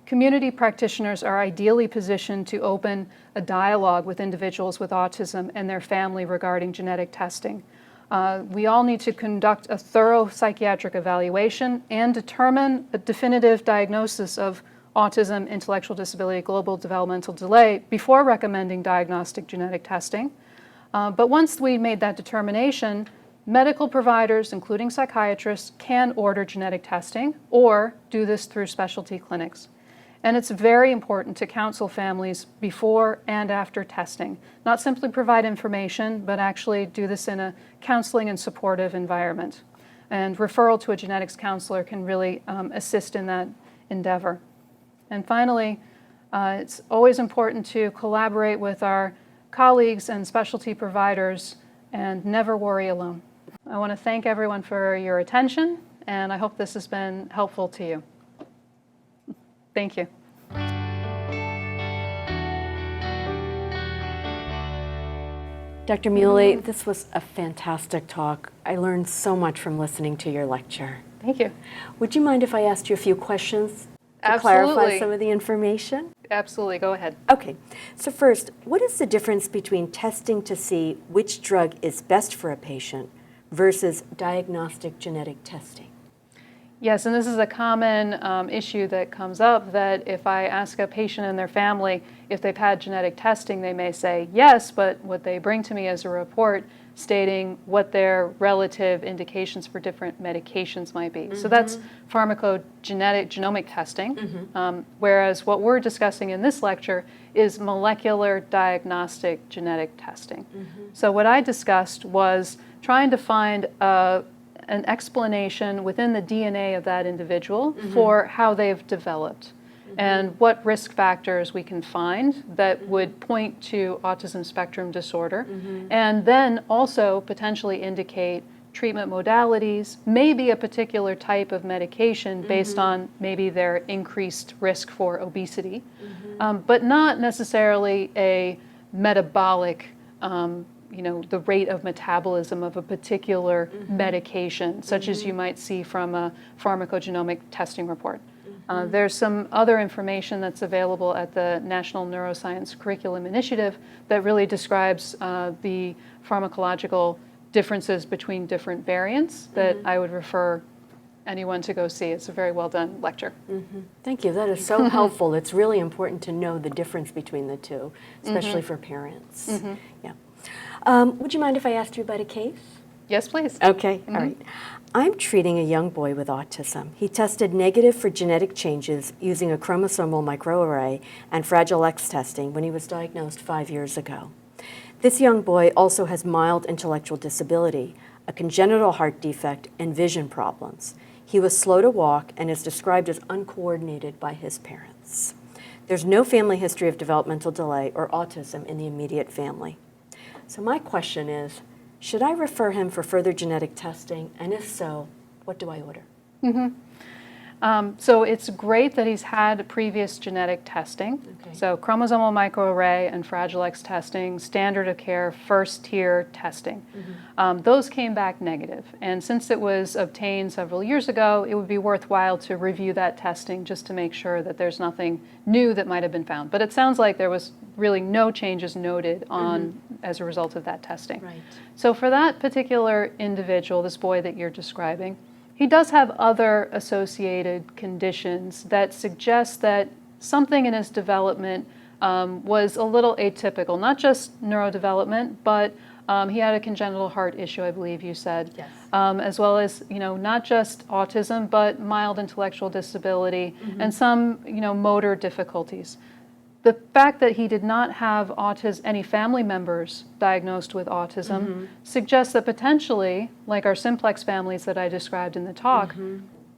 Community practitioners are ideally positioned to open a dialogue with individuals with autism and their family regarding genetic testing. We all need to conduct a thorough psychiatric evaluation and determine a definitive diagnosis of autism, intellectual disability, global developmental delay before recommending diagnostic genetic testing. But once we made that determination, medical providers, including psychiatrists, can order genetic testing or do this through specialty clinics. And it's very important to counsel families before and after testing. Not simply provide information, but actually do this in a counseling and supportive environment. And referral to a genetics counselor can really assist in that endeavor. And finally, it's always important to collaborate with our colleagues and specialty providers and never worry alone. I want to thank everyone for your attention, and I hope this has been helpful to you. Thank you. Dr. Muhle, this was a fantastic talk. I learned so much from listening to your lecture. Thank you. Would you mind if I asked you a few questions to Absolutely. clarify some of the information? Absolutely, go ahead. Okay, so first, what is the difference between testing to see which drug is best for a patient versus diagnostic genetic testing? Yes, and this is a common issue that comes up, that if I ask a patient and their family if they've had genetic testing, they may say yes, but what they bring to me is a report stating what their relative indications for different medications might be. Mm-hmm. So that's genomic testing, whereas what we're discussing in this lecture is molecular diagnostic genetic testing. Mm-hmm. So what I discussed was trying to find an explanation within the DNA of that individual for how they've developed and what risk factors we can find that would point to autism spectrum disorder, and then also potentially indicate treatment modalities, maybe a particular type of medication based on maybe their increased risk for obesity, but not necessarily a metabolic the rate of metabolism of a particular medication, such as you might see from a pharmacogenomic testing report. There's some other information that's available at the National Neuroscience Curriculum Initiative that really describes the pharmacological differences between different variants that I would refer anyone to go see. It's a very well done lecture. Thank you. That is so helpful. It's really important to know the difference between the two, especially for parents. Yeah. Would you mind if I asked you about a case? Yes, please. Okay, all right. I'm treating a young boy with autism. He tested negative for genetic changes using a chromosomal microarray and Fragile X testing when he was diagnosed 5 years ago. This young boy also has mild intellectual disability, a congenital heart defect, and vision problems. He was slow to walk and is described as uncoordinated by his parents. There's no family history of developmental delay or autism in the immediate family. So my question is, should I refer him for further genetic testing? And if so, what do I order? So it's great that he's had previous genetic testing. Okay. So chromosomal microarray and Fragile X testing, standard of care, first tier testing. Those came back negative. And since it was obtained several years ago, it would be worthwhile to review that testing just to make sure that there's nothing new that might have been found. But it sounds like there was really no changes noted on as a result of that testing. Right. So for that particular individual, this boy that you're describing, he does have other associated conditions that suggest that something in his development was a little atypical, not just neurodevelopment, but he had a congenital heart issue, I believe you said, Yes. as well as, not just autism, but mild intellectual disability and some, motor difficulties. The fact that he did not have any family members diagnosed with autism suggests that potentially, like our simplex families that I described in the talk,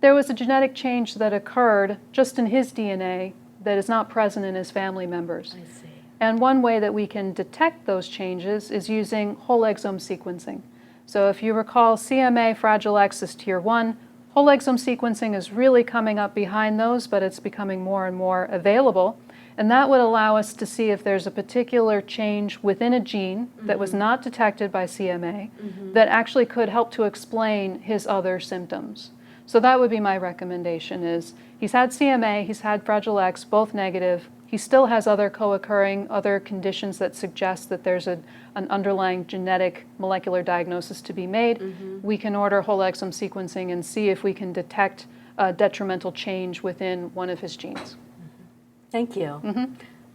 there was a genetic change that occurred just in his DNA that is not present in his family members. I see. And one way that we can detect those changes is using whole exome sequencing. So if you recall, CMA, Fragile X is tier 1. Whole exome sequencing is really coming up behind those, but it's becoming more and more available. And that would allow us to see if there's a particular change within a gene that was not detected by CMA that actually could help to explain his other symptoms. So that would be my recommendation is he's had CMA, he's had Fragile X, both negative. He still has other co-occurring, other conditions that suggest that there's an underlying genetic molecular diagnosis to be made. We can order whole exome sequencing and see if we can detect a detrimental change within one of his genes. Thank you.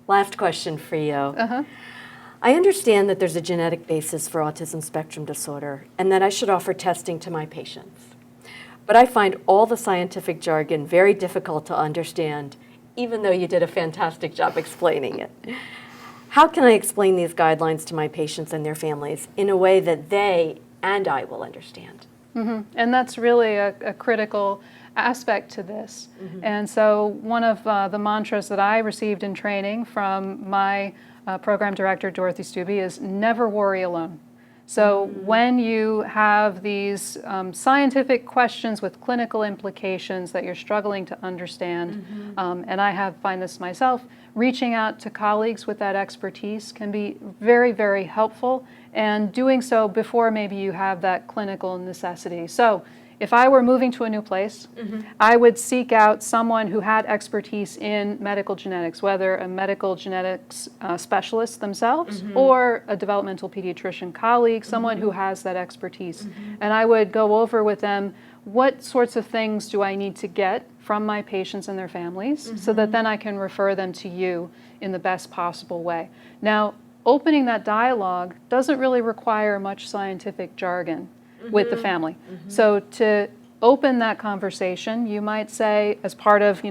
Last question for you. I understand that there's a genetic basis for autism spectrum disorder and that I should offer testing to my patients. But I find all the scientific jargon very difficult to understand, even though you did a fantastic job explaining it. How can I explain these guidelines to my patients and their families in a way that they and I will understand? And that's really a critical aspect to this. And so one of the mantras that I received in training from my program director, Dorothy Stubbe, is never worry alone. So when you have these scientific questions with clinical implications that you're struggling to understand, and I find this myself, reaching out to colleagues with that expertise can be very, very helpful, and doing so before maybe you have that clinical necessity. So if I were moving to a new place, I would seek out someone who had expertise in medical genetics, whether a medical genetics specialist themselves or a developmental pediatrician colleague, someone who has that expertise. And I would go over with them, what sorts of things do I need to get from my patients and their families so that then I can refer them to you in the best possible way. Now, opening that dialogue doesn't really require much scientific jargon with the family. So to open that conversation, you might say, as part of,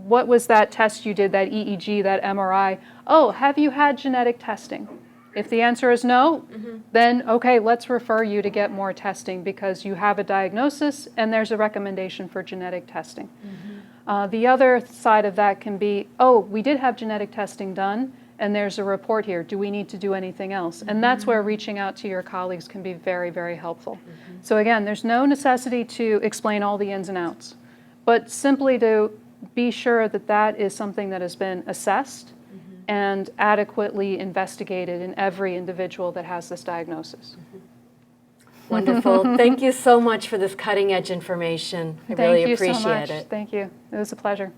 what was that test you did, that EEG, that MRI? Oh, have you had genetic testing? If the answer is no, then okay, let's refer you to get more testing because you have a diagnosis and there's a recommendation for genetic testing. The other side of that can be, oh, we did have genetic testing done, and there's a report here. Do we need to do anything else? And that's where reaching out to your colleagues can be very, very helpful. So again, there's no necessity to explain all the ins and outs, but simply to be sure that that is something that has been assessed and adequately investigated in every individual that has this diagnosis. Wonderful. Thank you so much for this cutting edge information. I really appreciate it. Thank you. It was a pleasure.